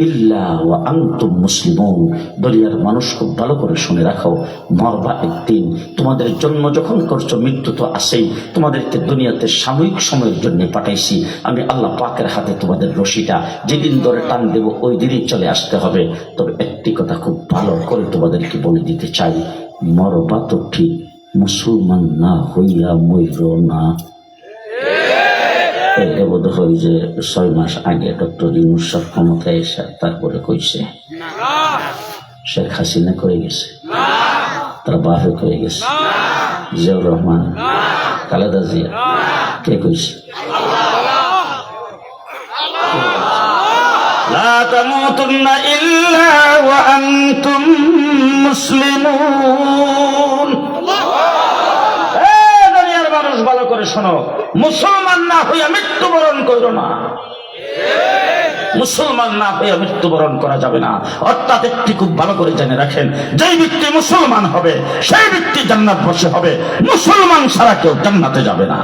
ইল্লা ওয়া আনতুম মুসলিমুন। দুনিয়ার মানুষ খুব ভালো করে শুনে রাখো, মরবা একদিন। তোমাদের জন্ম যখন করছো, মৃত্যু তো আছেই। তোমাদেরকে দুনিয়াতে সাময়িক সময়ের জন্য পাঠাইছি। আমি আল্লাহ পাকের হাতে তোমাদের রশিটা যেদিন ধরে টান দেব, ওই দিনই চলে আসতে হবে। তবে একটি কথা খুব ভালো করে তোমাদেরকে বলে দিতে চাই, মরবা তো ঠিক, মুসলমান না হইয়া মইর না। এটা বোধ হয় যে 6 মাস আগে ডক্টর ইউনূস সাহেব ক্ষমতায় এসে তারপরে কইছে, শেখ হাসিনা করে গেছে, তার বাপে করে গেছে, জিয়াউর রহমান, খালেদা জিয়া, কে কইছে? লা তামুতুন্না ইল্লা ওয়া আনতুম মুসলিমুন। দুনিয়ার মানুষ ভালো করে করে শোনো, মুসলমান না হইয়া মৃত্যুবরণ করো না। মুসলমান না হয়ে মৃত্যুবরণ করা যাবে না। অর্থাৎ একটি খুব ভালো করে জেনে রাখেন, যেই ব্যক্তি মুসলমান হবে সেই ব্যক্তি জান্নাতবাসী হবে। মুসলমান ছাড়া কেউ জান্নাতে যাবে না।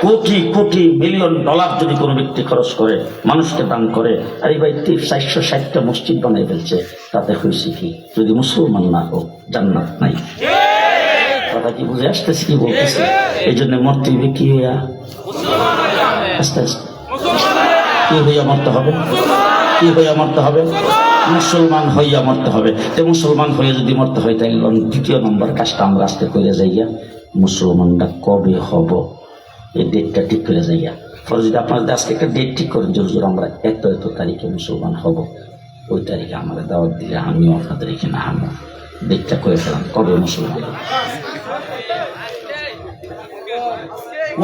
কোটি কোটি মিলিয়ন ডলার যদি কোনো ব্যক্তি খরচ করে, মানুষকে দান করে, আর এই ব্যক্তি 460টা মসজিদ বানিয়ে ফেলছে, তাতে হয়েছে কি? যদি মুসলমান না হোক জান্নাত নাই। কথা কি বুঝে আসতেছে? কি বলতেছে? এই জন্য মরতে হবে কি হইয়া? আস্তে আস্তে কি হইয়া মরতে হবে? কি হইয়া মরতে হবে? মুসলমান হইয়া মরতে হবে। তো মুসলমান হয়ে যদি মরতে হয়, তাই দ্বিতীয় নম্বর কাজটা আমরা আজকে করে যাইয়া, মুসলমানরা কবে হব এই ডেটটা ঠিক করে যাইয়া। ফলে যদি আপনাদের আজকে একটা ডেট ঠিক করেন যে হুজুর আমরা এত এত তারিখে মুসলমান হব, ওই তারিখে আমাদের দাওয়াত দিলে আমিও আপনাদের এখানে আনবো। ডেটটা করে ফেলাম কবে মুসলমান।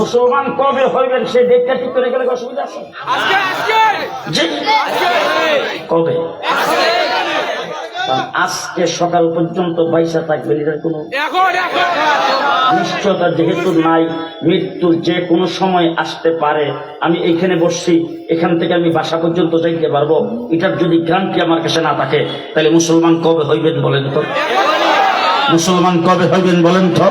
মুসলমান কবে হইবেন সেই ডেটটা ঠিক করে গেলে অসুবিধা আছে? কবে? আজকে সকাল পর্যন্ত বাইসা থাকবে এটার কোনো নিশ্চয়তা যেহেতু নাই। মৃত্যুর যে কোনো সময় আসতে পারে। আমি এইখানে বসছি, এখান থেকে আমি বাসা পর্যন্ত যাইতে পারবো, এটার যদি গ্যারান্টি আমার কাছে না থাকে, তাহলে মুসলমান কবে হইবেন বলেন তো? মুসলমান কবে হইবেন বলেন তো?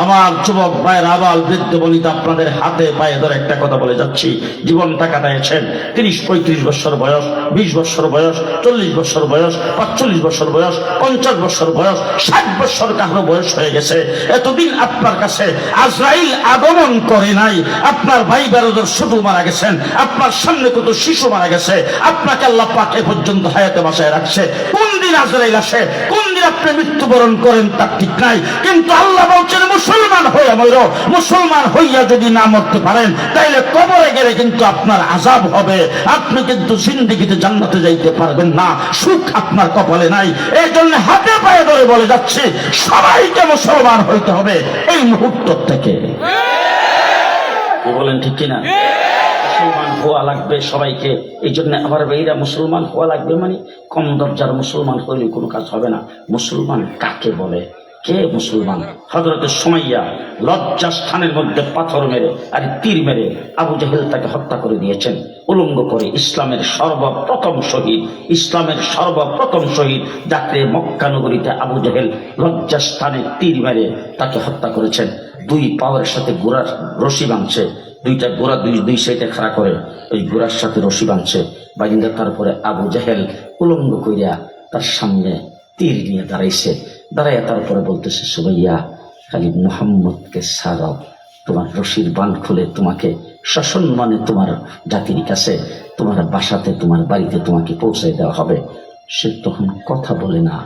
আমার যুবক ভাইয়ের, আবাল বৃদ্ধ বনিতা, আপনাদের হাতে পায়ে ধরে একটা কথা বলে যাচ্ছি। জীবনটা কাটাইছেন 30-35 বছর বয়স, 20 বছর বয়স, 40 বছর বয়স, 45 বছর বয়স, 50 বছর বয়স, 60 বছর কারো বয়স হয়ে গেছে। এতদিন আপনার কাছে আজরাইল আগমন করে নাই। আপনার ভাই বেরোদের শুধু মারা গেছেন, আপনার সামনে কত শিশু মারা গেছে, আপনাকে আল্লাহ পাক এ পর্যন্ত হায়াতে বাসায় রাখছে। কোন দিন আজরাইল আসে, কোন দিন আপনি মৃত্যুবরণ করেন তার ঠিক নাই। কিন্তু আল্লাহ বলছেন মুসলমান হইয়া মরো। মুসলমান হইয়া যদি না মরতে পারেন, তাইলে কবরে গেলে কিন্তু আপনার আযাব হবে। আপনি কিন্তু জিন্দেগিতে জান্নাতে যাইতে পারবেন না। সুখ আপনার কপালে নাই। এই জন্য হাতে পায়ে ধরে বলে যাচ্ছে, সবাইকে মুসলমান হইতে হবে এই মুহূর্ত থেকে। বলেন ঠিক কিনা? মুসলমান হওয়া লাগবে সবাইকে। এই জন্য আবার ভাইরা মুসলমান হওয়া লাগবে মানে কম দরজার মুসলমান হইলে কোনো কাজ হবে না। মুসলমান কাকে বলে? কে মুসলমান? হযরতে সুমাইয়া লজ্জাস্থানের মধ্যে পাথর মেরে আর তীর মেরে আবু জাহেল তাকে হত্যা করে দিয়েছেন, উলঙ্গ করে। ইসলামের সর্বপ্রথম শহীদ, ইসলামের সর্বপ্রথম শহীদ যাকে মক্কা নগরীতে আবু জাহেল লজ্জাস্থানে তীর মেরে তাকে হত্যা করেছেন। 2 পাওয়ারের সাথে ঘোড়ার রশি বাঁধছে, 2টা ঘোড়া দুই সাইডে খাড়া করে ওই ঘোড়ার সাথে রশি বাঁধছে, বাইন্দা তারপরে আবু জাহেল উলঙ্গ কইরা তার সামনে তীর নিয়ে দাঁড়াইছে। দাঁড়াইয়া তারপরে বলতেছে, সুমাইয়া খালি মুহাম্মদকে ছাড়াও, তোমার রশির বাঁধ খুলে তোমাকে সসম্মানে তোমার জাতির কাছে, তোমার বাসাতে, তোমার বাড়িতে তোমাকে পৌঁছায় দেওয়া হবে। সে তখন কথা বলে না,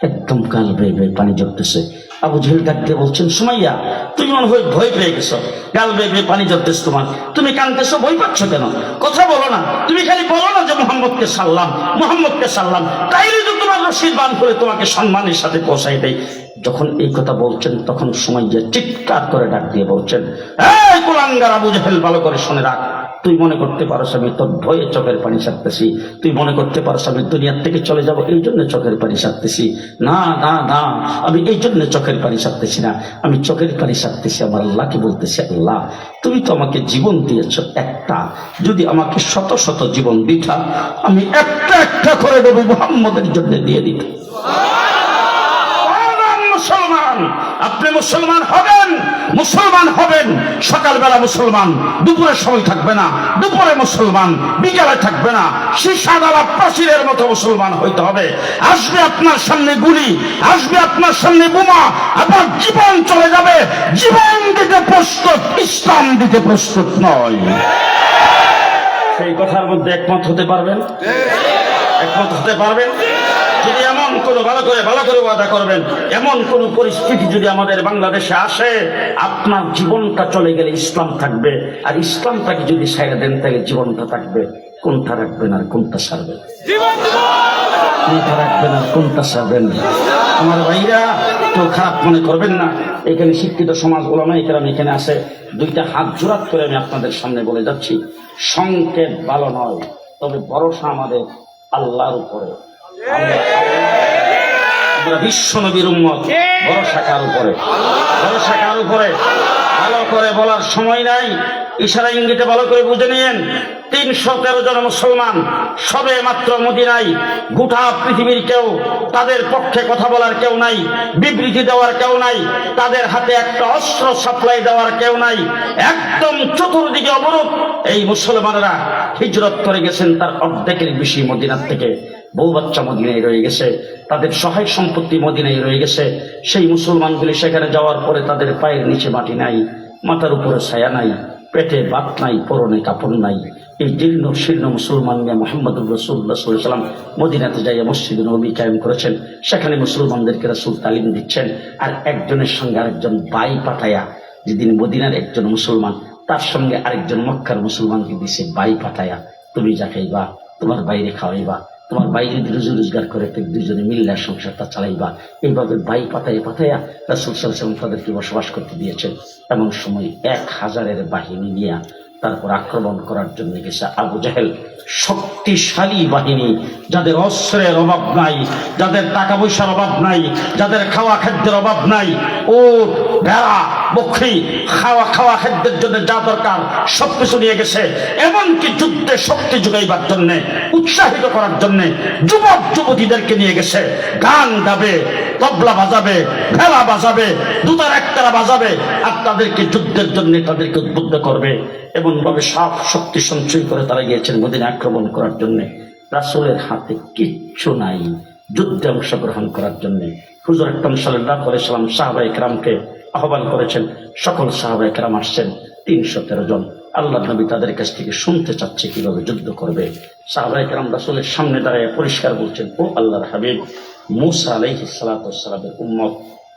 একদম গাল বেয়ে বেয়ে পানি ঝরতেছে। আবু জাহেল ডাক দিয়ে বলছেন, সুমাইয়া তুমি মনে হয় ভয় পেয়ে গেছো, গাল বেয়ে বেয়ে পানি ঝরতেছে তোমার, তুমি কাঁদতেছো, ভয় পাচ্ছ কেন? কথা বলো না, তুমি খালি বলো না যে মুহাম্মদকে সাল্লাম, মুহাম্মদকে সাল্লাম, তাইলে তো তোমার রশিদ বান করে তোমাকে সম্মানের সাথে পৌঁছাই দেয়। যখন এই কথা বলছেন তখন সুমাইয়া চিৎকার করে ডাক দিয়ে বলছেন, এই কুলাঙ্গার আবু জাহেল, ভালো করে শুনে রাখ, তুই মনে করতে পারো আমি তোর ভয়ে চোখের পানি ছাড়তেছি, তুই মনে করতে পারো আমি দুনিয়ার থেকে চলে যাব এই জন্য চোখের পানি ছাড়তেছি। না না না, আমি এই জন্য চোখের পানি ছাড়তেছি না, আমি চোখের পানি ছাড়তেছি আমার আল্লাহকে বলতেছি, আল্লাহ তুমি তো আমাকে জীবন দিয়েছ একটা, যদি আমাকে শত শত জীবন দিতা আমি একটা একটা করে নবী মুহাম্মদের জন্য দিয়ে দিতাম। মুসলমান, আপনি মুসলমান হবেন, মুসলমান হবেন। সকালবেলা মুসলমান, দুপুরের সময় থাকবে না, দুপুরে মুসলমান, বিকালে থাকবে না, সীসাদালা প্রাচীরের মতো মুসলমান হইতে হবে। আসবে আপনার সামনে গুলি, আসবে আপনার সামনে বোমা, আপনার জীবন চলে যাবে, জীবন দিতে প্রস্তুত, ইসলাম দিতে প্রস্তুত নয়। সেই কথার মধ্যে একমত হতে পারবেন? একমত হতে পারবেন? যদি এমন কোন ভালো করে ওয়াদা করবেন, এমন কোন পরিস্থিতি যদি আমাদের বাংলাদেশে আসে, আপনার জীবনটা চলে গেলে ইসলাম থাকবে, আর ইসলামটাকে যদি ছাইড়া দেন তাহলে জীবনটা থাকবে। কোনটা রাখবেন আর কোনটা ছাড়বেন? কোনটা রাখবেন আর কোনটা ছাড়বেন? আমার ভাইরা কেউ খারাপ মনে করবেন না, এখানে শিক্ষিত সমাজ ওলামায়ে কেরাম এখানে আছে, 2টা হাত জোড়াত করে আমি আপনাদের সামনে বলে যাচ্ছি, সংকেত ভালো নয়, তবে ভরসা আমাদের আল্লাহর উপরে। আমরা বিশ্ব নবীর উম্মত, ভরসা কার উপরে? ভরসা কার উপরে? ভালো করে বলার সময় নাই, ইশারা ইঙ্গিতে ভালো করে বুঝে নিয়েন। 313 জন মুসলমান সবে মাত্র মদিনায়, গোটা পৃথিবীর কেউ তাদের পক্ষে কথা বলার কেউ নাই, বিবৃতি দেওয়ার কেউ নাই, তাদের হাতে একটা অস্ত্র সাপ্লাই দেওয়ার কেউ নাই, একদম চতুর্দিকে অবরোধ। এই মুসলমানরা হিজরত করে গেছেন তার অর্ধেকের বেশি মদিনার থেকে, বউ বাচ্চা মদিনায় রয়ে গেছে, তাদের সহায় সম্পত্তি মদিনায় রয়ে গেছে। সেই মুসলমানগুলি সেখানে যাওয়ার পরে তাদের পায়ের নিচে মাটি নাই, মাথার উপরে ছায়া নাই, পেটে ভাত নাই, পরনে কাপড় নাই। এই জীর্ণ শীর্ণ মুসলমান নিয়ে মুহাম্মদুর রাসূলুল্লাহ সাল্লাল্লাহু আলাইহি ওয়াসাল্লাম মদিনাতে যাইয়া মসজিদ নববী কায়েম করেছেন। সেখানে মুসলমানদেরকে রাসূল তালিম দিচ্ছেন, আর একজনের সঙ্গে আরেকজন বাই পাঠায়া, যেদিন মদিনার একজন মুসলমান তার সঙ্গে আরেকজন মক্কার মুসলমানকে দিছে বাই পাঠায়া, তুমি যা খাইবা তোমার বাইরে খাওয়াইবা, তোমার বাইরে রুজি রোজগার করে দুজনে মিল্লার সংসারটা চালাইবা। এইভাবে বাই পাতাইয়া পাতাইয়া রাসূল সাল্লাল্লাহু আলাইহি ওয়াসাল্লাম তাদেরকে বসবাস করতে দিয়েছেন। এমন সময় 1000-এর বাহিনী নিয়ে তারপর আক্রমণ করার জন্য গেছে আবু জাহেল। শক্তিশালী বাহিনী, যাদের অস্ত্রের অভাব নাই, যাদের টাকা পয়সার অভাব নাই, যাদের খাওয়া খাদ্যের অভাব নাই, ও ভেড়া বকরি খাওয়া খাদ্যের জন্য যা দরকার সবকিছু নিয়ে গেছে। এমনকি যুদ্ধে শক্তি যোগাইবার জন্য, উৎসাহিত করার জন্য যুবক যুবতীদেরকে নিয়ে গেছে। গান গাবে, তবলা বাজাবে, ভেলা বাজাবে, দুতার একতারা বাজাবে, আর তাদেরকে যুদ্ধের জন্য তাদেরকে উদ্বুদ্ধ করবে। এমন ভাবে সব শক্তি সঞ্চয় করে তারা গিয়েছেন মদিনা আক্রমণ করার জন্য। রাসূলের হাতে কিচ্ছু নাই যুদ্ধে অংশগ্রহণ করার জন্য। হুজুর আকরাম সাল্লাল্লাহু আলাইহি ওয়াসাল্লাম সাহাবায়ে কেরামকে আহ্বান করেছেন। সকল সাহাবায়ে কেরাম আসছেন, 313 জন। আল্লাহ নবী তাদের কাছ থেকে শুনতে চাচ্ছে কিভাবে যুদ্ধ করবে। সাহাবায়ে কেরাম রাসূলের সামনে দাঁড়িয়ে পরিষ্কার বলছেন, ও আল্লাহর হাবিব, মূসা আলাইহিস সালাতু ওয়াস সালামের উম্মত,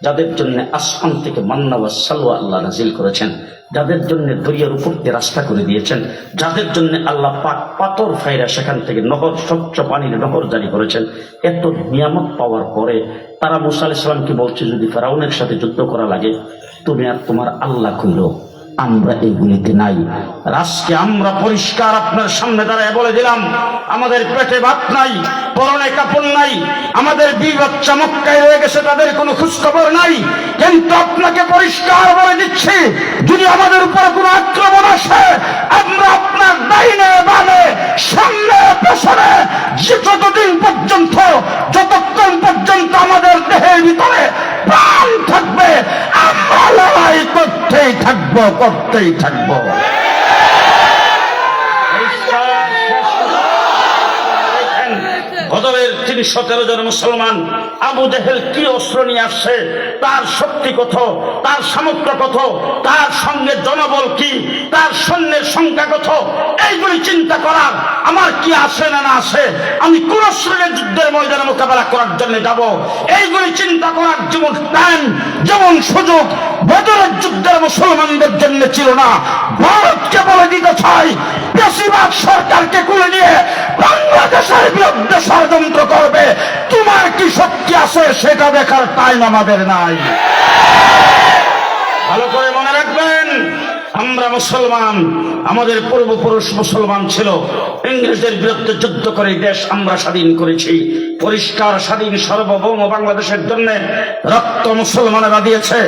যাদের জন্য আসমান থেকে মান্না ওয়া সালওয়া আল্লাহ নাজিল করেছেন, যাদের জন্য দরিয়ার উপর দিয়ে রাস্তা করে দিয়েছেন, যাদের জন্য আল্লাহ পাক পাথর ফাইরা সেখান থেকে নহর, স্বচ্ছ পানির নহর জারি করেছেন, এত নিয়ামত পাওয়ার পরে তারা মূসা আলাইহিস সালামকে বলছে, যদি ফেরাউনের সাথে যুদ্ধ করা লাগে তুমি আর তোমার আল্লাহ কইরো, আমরা এইগুলিতে নাই। আজকে আমরা পরিষ্কার আপনার সামনে দাঁড়ায় বলে দিলাম, আমাদের পেটে ভাত নাই, পরনে কাপড় নাই, আমাদের বাচ্চা মক্কায় রয়ে গেছে, তাদের কোনো খোঁজখবর নাই। কিন্তু আপনাকে পরিষ্কার বলে দিচ্ছি, যদি আমাদের উপরে কোনো আক্রমণ আসে, আমরা আপনার ডাইনে বামে সামনে পেছনে যতদিন পর্যন্ত, যতক্ষণ পর্যন্ত আমাদের দেহের ভিতরে প্রাণ থাকবে, আমরা লড়াই করতেই থাকবো, করতেই থাকবো। বদরের 313 জন মুসলমান, আবু জাহেল কি অস্ত্র নিয়ে আসছে, তার শক্তি কত, তার সামর্থ্য কত, তার সঙ্গে জনবল কি, তার সৈন্যের সংখ্যা কত, এইগুলি চিন্তা করার আমার কি আসে না আসে, আমি কোন অস্ত্রের যুদ্ধের ময়দানে মোকাবেলা করার জন্য যাব, এইগুলি চিন্তা করার যেমন টাইম, যেমন সুযোগ বদরের যুদ্ধের মুসলমানদের জন্য ছিল না। ভারতকে বলে দিতে চাই, বেশিরভাগ সরকারকে কুলে নিয়ে বাংলাদেশের বিরুদ্ধে ষড়যন্ত্র করবে, তোমার কি শক্তি আছে সেটা দেখার টাইম আমাদের নাই। ভালো করে মনে রাখবেন, আমরা মুসলমান, আমাদের পূর্বপুরুষ মুসলমান ছিল, ইংরেজদের বিরুদ্ধে যুদ্ধ করে দেশ আমরা স্বাধীন করেছি। পরিষ্কার স্বাধীন সার্বভৌম বাংলাদেশের জন্য রক্ত মুসলমানেরা দিয়েছে,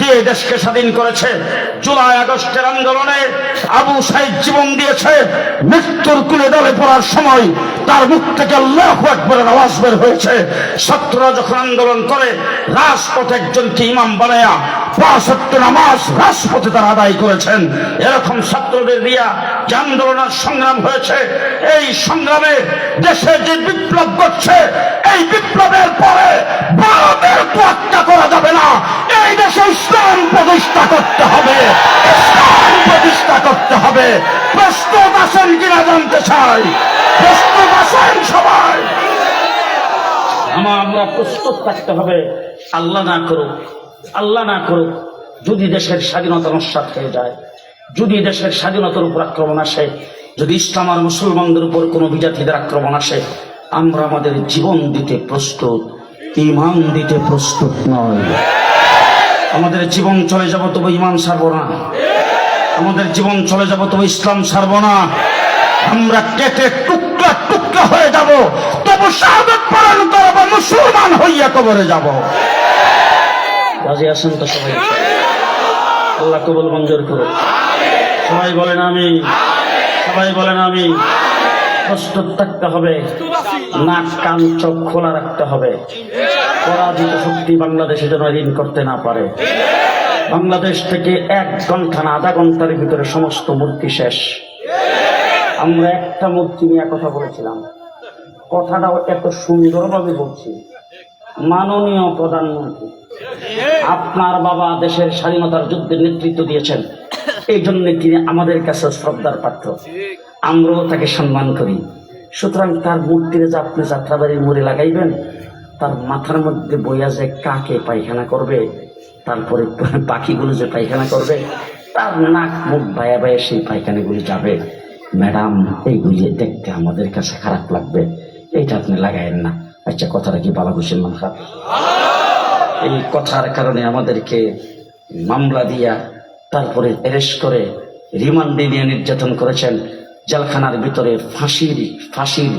দিয়ে দেশকে স্বাধীন করেছে। জুলাই আগস্টের আন্দোলনে আবু সাইদ জীবন দিয়েছে, মৃত্যুর কুলে দলে পড়ার সময় তার মুখ থেকে আল্লাহু আকবারের আওয়াজ বের হয়েছে। ছাত্ররা যখন আন্দোলন করে, রাজপথে একজনকে ইমাম বানায়া ৫ নামাজ রাজপথে তারা আদায় করেছেন। এরকম ছাত্রদের দিয়া যে আন্দোলনের সংগ্রাম হয়েছে, এই সংগ্রামে দেশে যে বিপ্লব ঘটছে, এই বিপ্লবের পরে ভারতের তোয়াক্কা করা যাবে না। এই দেশে ইসলাম প্রতিষ্ঠা করতে হবে, ইসলাম প্রতিষ্ঠা করতে হবে। প্রস্তুত আছেন কিনা জানতে চাই? প্রস্তুত আছেন সবাই? আমরা প্রস্তুত থাকতে হবে। আল্লাহ না করুক, আল্লাহ না করুক, যদি দেশের স্বাধীনতা নস্যাৎ হয়ে যায়, যদি দেশের স্বাধীনতার উপর আক্রমণ আসে, যদি ইসলাম আর মুসলমানদের উপর কোনো বিজাতিদের আক্রমণ আসে, আমরা আমাদের জীবন দিতে প্রস্তুত, ঈমান দিতে প্রস্তুত নয়। আমাদের জীবন চলে যাব তবু ঈমান ছাড়বো না, আমাদের জীবন চলে যাব তবু ইসলাম ছাড়বো না। আমরা কেটে টুকরা টুকরা টুকরা হয়ে যাব, তবু শাহাদাত বরণ করব, মুসলমান হইয়া কবরে যাব। রাজি আছেন তো সবাই? আল্লাহ কবুল মঞ্জুর করুন। সবাই বলেন আমিন, সবাই বলেন আমিন। প্রস্তুত থাকতে হবে, নাক কান চোখ খোলা রাখতে হবে। পরাজিত শক্তি বাংলাদেশে যেন ঋণ করতে না পারে। বাংলাদেশ থেকে 1 ঘন্টা না 1/2 ঘন্টার ভিতরে সমস্ত মূর্তি শেষ। আমরা একটা মূর্তি নিয়ে কথা বলেছিলাম, কথাটাও এত সুন্দরভাবে বলছি। মাননীয় প্রধানমন্ত্রী, আপনার বাবা দেশের স্বাধীনতার যুদ্ধের নেতৃত্ব দিয়েছেন, এই জন্য তিনি আমাদের কাছে শ্রদ্ধার পাত্র, আমরাও তাকে সম্মান করি। সুতরাং তার মূর্তিতে যে আপনি যাত্রাবাড়ির মোড়ে লাগাইবেন, তার মাথার মধ্যে বইয়া যে কাকে পায়খানা করবে, তারপরে পাখিগুলো যে পায়খানা করবে, তার নাক মুখ বায়া বায়া সেই পায়খানাগুলি যাবে। ম্যাডাম, এইগুলি দেখতে আমাদের কাছে খারাপ লাগবে, এইটা আপনি লাগাইন না। আচ্ছা, কথাটা কি ভালো বুঝছেন? মান খারাপ। এই কথার কারণে আমাদেরকে মামলা দিয়া তারপরে অ্যারেস্ট করে রিমান্ডে নিয়ে নির্যাতন করেছেন। জেলখানার ভিতরে ফাঁসির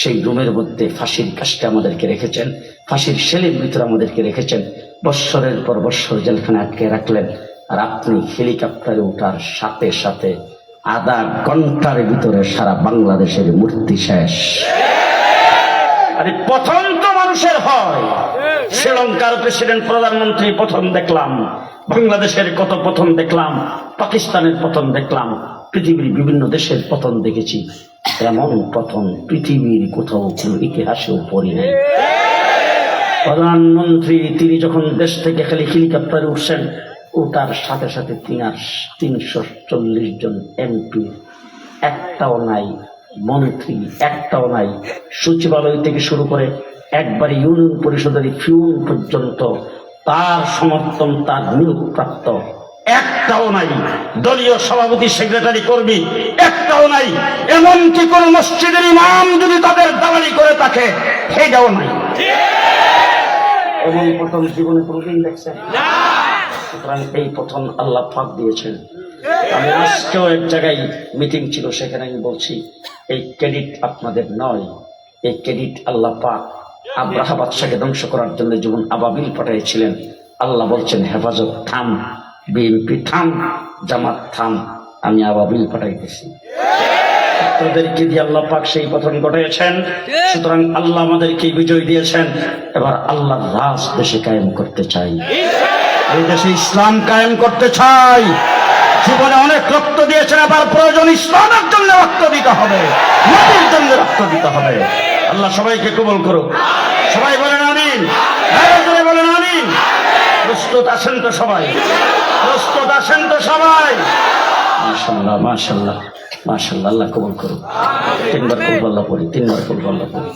সেই রুমের মধ্যে ফাঁসির কাজটা আমাদেরকে রেখেছেন, ফাঁসির সেলের ভিতরে আমাদেরকে রেখেছেন। বৎসরের পর বৎসর জেলখানে আটকে রাখলেন। আর আপনি হেলিকপ্টারে ওঠার সাথে সাথে 1/2 ঘন্টার ভিতরে সারা বাংলাদেশের মূর্তি শেষ। আরে প্রথম তো মানুষের হয়। শ্রীলঙ্কার প্রেসিডেন্ট, প্রধানমন্ত্রী প্রথম দেখলাম, বাংলাদেশের কত প্রথম দেখলাম, পাকিস্তানের প্রথম দেখলাম, পৃথিবীর বিভিন্ন দেশের প্রথম দেখেছি। এমন প্রথম পৃথিবীর কোথাও কোনো ইতিহাসেও পড়ি নাই। প্রধানমন্ত্রী তিনি যখন দেশ থেকে খালি হেলিকপ্টারে উঠছেন, ওটার সাথে সাথে 340 জন এমপি একটাও নাই, মন্ত্রী একটাও নাই, সচিবালয় থেকে শুরু করে একবারে ইউনিয়ন পরিষদের ফিউন পর্যন্ত তার সমর্থন, তার নিয়োগপ্রাপ্ত একটাও নাই। দলীয় সভাপতি, সেক্রেটারি, কর্মী একটাও নাই। এমনকি কোন মসজিদের ইমাম যদি তাদের দালালি করে থাকে, সেটাও নাই। এমন প্রথম জীবনে কোনদিন দেখছেন? সুতরাং এই প্রথম আল্লাহ পাক দিয়েছেন। আমি আজকেও এক জায়গায় মিটিং ছিল, সেখানে আমি বলছি, এই ক্রেডিট আপনাদের নয়, এই ক্রেডিট আল্লাহ পাক আব্রাহা বাদশাকে ধ্বংস করার জন্য যেমন আবাবিল পাঠিয়েছিলেন, আল্লাহ বলছেন হেফাজত থাম, বিএনপি থাম, জামাত থাম, আমি আবাবিল পাঠাইতেছি। ছাত্রদেরকে দিয়ে আল্লাহ পাক সেই পতন ঘটিয়েছেন। সুতরাং আল্লাহ আমাদেরকে বিজয় দিয়েছেন। এবার আল্লাহর রাজ দেশে কায়েম করতে চাই, এই দেশে ইসলাম কায়েম করতে চাই। জীবনে অনেক রক্ত দিয়েছেন, এবার প্রয়োজন ইসলামের জন্য রক্ত দিতে হবে, নবীর জন্য রক্ত দিতে হবে। আল্লাহ সবাইকে কবুল করুক। সবাই বলেন আমিন, বলেন আমিন। প্রস্তুত আছেন তো সবাই? প্রস্তুত আছেন তো সবাই? মাশাআল্লাহ, মাশাআল্লাহ, মাশাআল্লাহ। আল্লাহ কবুল করুক। 3 বার কুল আল্লাহ পড়ি, 3 বার কুল আল্লাহ পড়ি।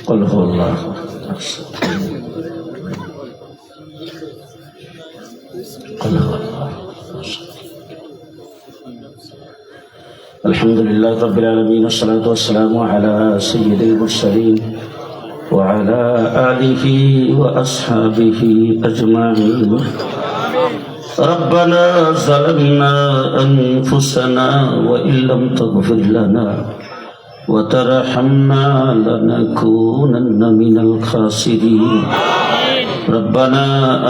قل هو الله قل هو الله. الحمد لله رب العالمين، والصلاة والسلام على سيد المرسلين وعلى آله وأصحابه أجمعين. ربنا ظلمنا أنفسنا وإن لم تغفر لنا وترحمنا لنكونن من الخاسرين. ربنا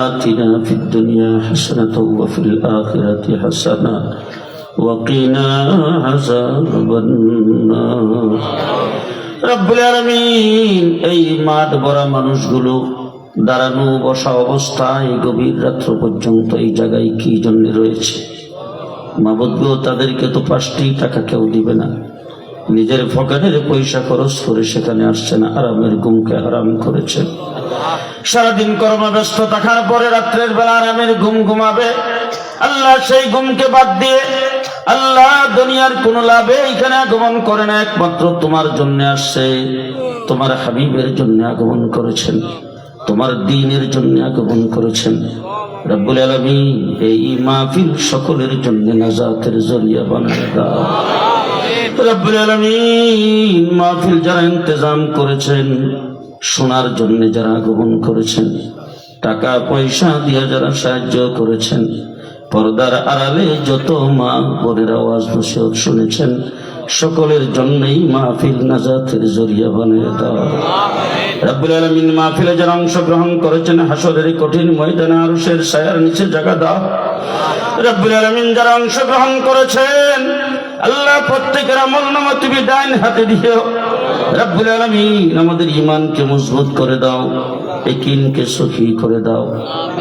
آتنا في الدنيا حسنة وفي الآخرة حسنة وقنا عذاب النار. রব্বুল আলামিন, এই মাঠ ভরা মানুষগুলো দাঁড়ানো বসা অবস্থায় গভীর রাত্র পর্যন্ত এই জায়গায় কি জন্য রয়েছে? মাবুদ গো, তাদেরকে তো 5টি টাকা কেউ দিবে না। নিজের পকেটের পয়সা খরচ করে সেখানে আসছে না, আরামের ঘুমকে হারাম করেছে। সারাদিন কর্মব্যস্ত থাকার পরে রাত্রের বেলা আরামের ঘুম ঘুমাবে। আল্লাহ সেই ঘুমকে বাদ দিয়ে আল্লাহ দুনিয়ার কোন লাভে এখানে আগমন করে না, একমাত্র তোমার জন্য আসছে। তোমার হাবিবের জন্য আগমন করেছেন, তোমার দ্বীনের জন্য আগমন করেছেন। রব্বুল আলামিন, এই মাহফিল সকলের জন্য নাজাতের জরিয়া বানায় দাও। রব্বুল আলামিন, মাহফিল যারা ইন্তজাম করেছেন, শোনার জন্য যারা আগমন করেছেন, টাকা পয়সা দিয়ে যারা সাহায্য করেছেন, পর্দার আড়ালে যত মা বোনের আওয়াজ নসিহত শুনেছেন সকলের জন্যই মাহফিল নাজাতের জরিয়া বানিয়ে দাও। রব্বুল আলামিন মাহফিলে যারা অংশগ্রহণ করেছেন হাসরের কঠিন ময়দানে আরশের ছায়ার নিচে জায়গা দাও। রব্বুল আলামিন যারা অংশগ্রহণ করেছেন আল্লাহ প্রত্যেকের আমলনামা তুমি ডাইন হাতে দিও। রব্বুল আলামিন আমাদের ঈমানকে মজবুত করে দাও, ইয়াকিনকে সহি করে দাও,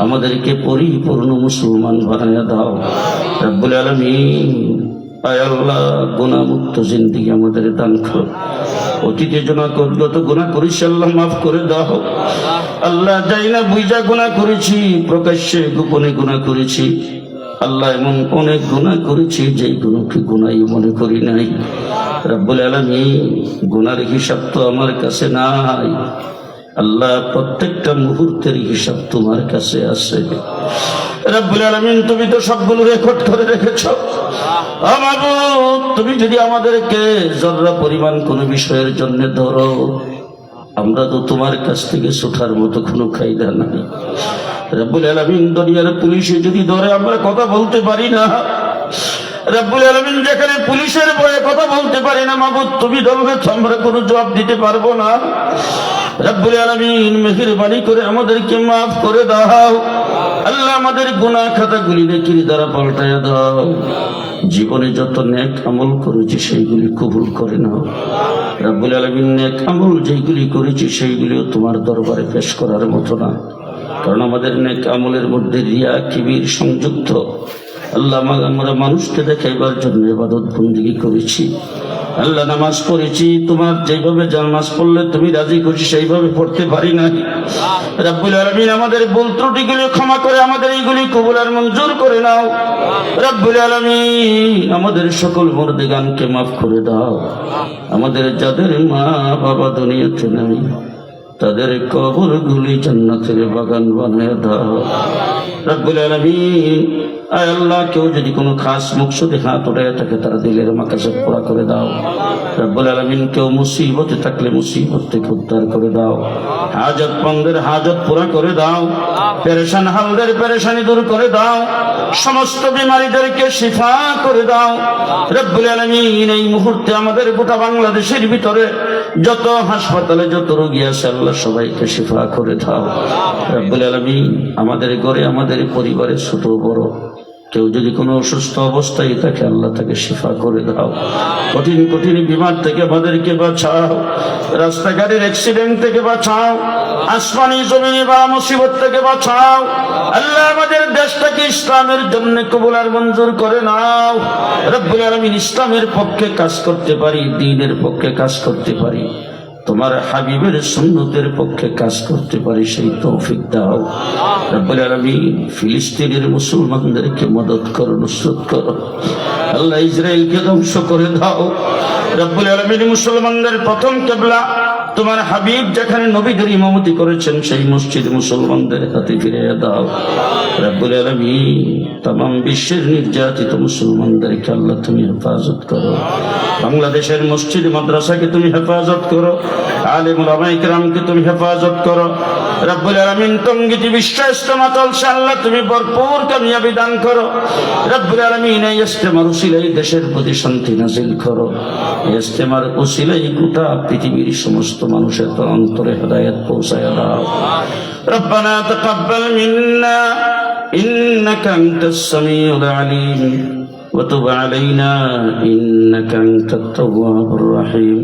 আমাদেরকে পরিপূর্ণ মুসলমান বানায়া দাও। রব্বুল আলামিন আয় আল্লাহ গুনাহমুক্ত জিন্দেগি আমাদের দান করো। অতীতে যত গুনাহ করেছি আল্লাহ মাফ করে দাও। আল্লাহ যাই না বুঝা গুনাহ করেছি, প্রকাশ্যে গোপনে গুনাহ করেছি আল্লাহ, এমন অনেক গুনাহ করেছি যেই গুনাহকে গুনাহই মনে করি নাই। রব্বুল আলামিন গুনার হিসাব তো আমার কাছে নাই আল্লাহ, প্রত্যেকটা মুহূর্তের হিসাব তোমার কাছে আছে। রব্বুল আলামিন তুমি তো সবগুলো রেকর্ড করে রেখেছো। মাবুদ তুমি যদি আমাদেরকে জররা পরিমাণ কোনো বিষয়ের জন্য ধরো, আমরা তো তোমার কাছ থেকে ছোটার মতো কোনো কায়দা নাই। রব্বুল আলামিন দুনিয়ার পুলিশে যদি ধরে আমরা কথা বলতে পারি না। রব্বুল আলামিন যেখানে পুলিশের ভয়ে কথা বলতে পারি না মাবুদ তুমি ধরলে তো আমরা কোনো জবাব দিতে পারবো না। রব্বুল আলামিন মেহেরবানি করে আমাদেরকে মাফ করে দাও আল্লাহ, আমাদের গুনাহ খাতাগুলি নেকির দ্বারা পাল্টায়া দাও। জীবনে যত নেক আমল করেছি সেইগুলি কবুল করে নাও। রব্বুল আলামিন নেক আমল যেগুলি করেছি সেইগুলিও তোমার দরবারে পেশ করার মতো না, কারণ আমাদের নেক আমলের মধ্যে রিয়া কিবির সংযুক্ত। আল্লাহ আমরা মানুষকে দেখাইবার জন্য ইবাদত বন্দেগী করেছি। আল্লাহ নামাজ পড়েছি তোমার যেভাবে নামাজ পড়লে তুমি রাজি খুশি সেইভাবে পড়তে পারি না। রব্বুল আলামিন আমাদের ভুল ত্রুটিগুলি ক্ষমা করে আমাদের এইগুলি কবুল আর মঞ্জুর করে নাও। রব্বুল আলামিন আমাদের সকল মুর্দেগানকে মাফ করে দাও। আমাদের যাদের মা বাবা দুনিয়াতে নাই তাদের কবরগুলি জান্নাতের বাগান বানায় দাও। রব্বুল আলামিন আয় আল্লাহ কেউ যদি কোনো খাস মকসদে হাত উঠায় থাকে তারা দিলের মাকাসে পুরা করে দাও। রব্বুল আলামিন কেউ মুসিবতে থাকলে মুসিবত থেকে উদ্ধার করে দাও। হাজত মন্দের হাজত পুরা করে দাও। পেরেশান হালদের পেরেশানি দূর করে দাও। সমস্ত বিমারীদেরকে শিফা করে দাও। রব্বুল আলামিন এই মুহূর্তে আমাদের গোটা বাংলাদেশের ভিতরে যত হাসপাতালে যত রোগী আছে আল্লাহ সবাইকে শিফা করে দাও। রব্বুল আলামিন আমাদের ঘরে আমাদের পরিবারে ছোট বড় কেউ যদি কোনো অসুস্থ অবস্থায় থাকে আল্লাহ তাকে শিফা করে দাও। কঠিন কঠিন বিমার থেকে আমাদেরকে বাঁচাও। রাস্তাঘাটের অ্যাক্সিডেন্ট থেকে বাঁচাও। আসমানি জমিনে বা মুসিবত থেকে বাঁচাও। আল্লাহ আমাদের দেশটাকে ইসলামের জন্য কবুল আর মঞ্জুর করে নাও। রব্বুল আলামিন ইসলামের পক্ষে কাজ করতে পারি, দ্বীনের পক্ষে কাজ করতে পারি, তোমার হাবিবের সুন্নতের পক্ষে কাজ করতে পারি সেই তৌফিক দাও। রব্বুল আলামিন ফিলিস্তিনের মুসলমানদেরকে মদদ করো, নুসরত করো। আল্লাহ ইসরায়েলকে ধ্বংস করে দাও। রব্বুল আলামিন মুসলমানদের প্রথম কিবলা তোমার হাবিব যেখানে নবীদের ইমামতি করেছেন সেই মসজিদ মুসলমানদের হাতে ফিরিয়ে দাও। রব্বুল আলামিন तमाम বিশ্বের নির্যাতিত মুসলমানদেরকে আল্লাহ তুমি হেফাজত করো। বাংলাদেশের মসজিদ মাদ্রাসাকে তুমি হেফাজত করো। আলেম ওলামায়ে কেরামকে তুমি হেফাজত করো। রব্বুল আলামিন টঙ্গীতে বিশ্ব ইজতেমা চলছে আল্লাহ তুমি ভরপুর কামিয়াবি দান করো। রব্বুল আলামিন এই ইজতেমার উসিলায় দেশের প্রতি শান্তি নাজিল করো। এই ইজতেমার উসিলায় গোটা পৃথিবীর সমস্ত মানুষের অন্তরে হেদায়েত পৌঁছায় দাও। রব্বানা তাকাব্বাল মিন্না ইন্নাকা আনতাস সামিউল আলিম ওয়া তুব আলাইনা ইন্নাকা আনতাত তাওয়াবুর রহিম।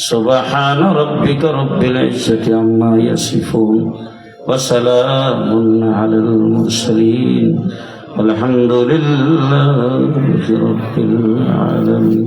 সুবহান রাব্বিকা রাব্বিল ইজ্জাতি আম্মা ইয়াসিফুন ওয়া সালামুন আলাল মুরসালিন والحمد لله رب العالمين।